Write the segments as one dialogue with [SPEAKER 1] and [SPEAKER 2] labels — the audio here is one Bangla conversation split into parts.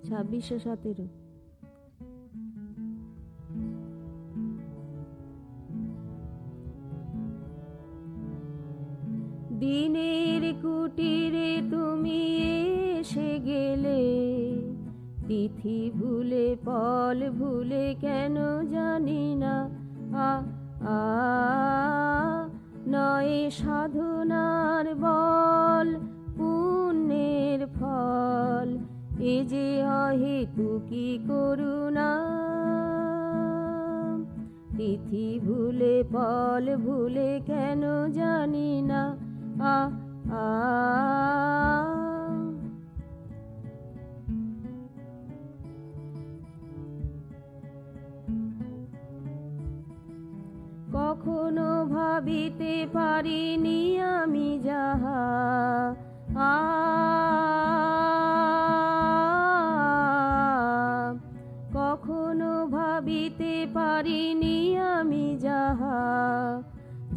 [SPEAKER 1] 2617। দিনের কুটিরে তুমি এসে গেলে, তিথি ভুলে পল ভুলে কেন জানি না। আ আ নয় সাধনার বল, পুণ্যের ফল, এ যে অহেতুকি করুণা। তিথি ভুলে পল ভুলে কেন জানি না। আ আ কখনো ভাবিতে পারিনি আমি যাহা, আ কখনো ভাবিতে পারিনি আমি যাহা,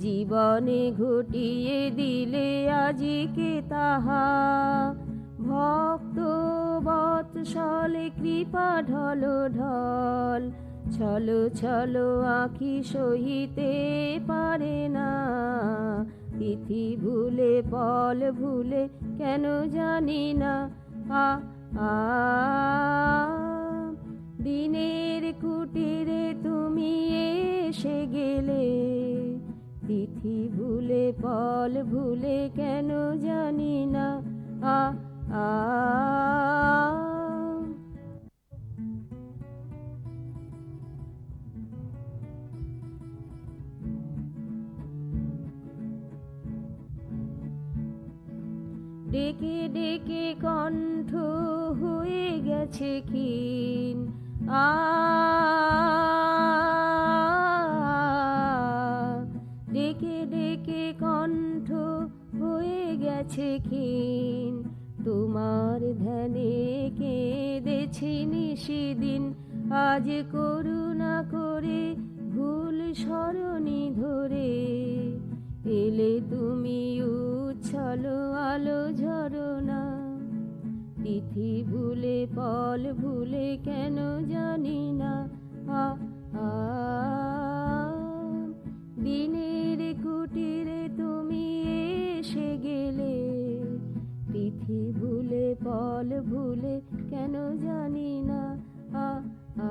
[SPEAKER 1] জীবনে ঘটিয়ে দিলে আজিকে তাহা। ভক্ত বৎসলে কৃপা ঢল ঢল, ছলো ছলো আঁখি সহিতে পারে না। তিথি ভুলে পল ভুলে কেন জানি না। আ আ দিনের কুটিরে তুমি এসে গেলে, তিথি ভুলে পল ভুলে কেন জানি না। আ আ ডেকে ডেকে কণ্ঠ হয়ে গেছে ক্ষীণ, আ ডেকে ডেকে কণ্ঠ হয়ে গেছে ক্ষীণ। তোমার ধ্যানে কেঁদেছি নিশিদিন, আজ করুণা করে ভুল সরণি ধরে এলে তুমি উচ্ছল আলো ঝরনা। তিথি ভুলে পল ভুলে কেন জানি না। আ আ দিনের কুটিরে তুমি এসে গেলে, তিথি ভুলে পল ভুলে কেন জানি না। আ আ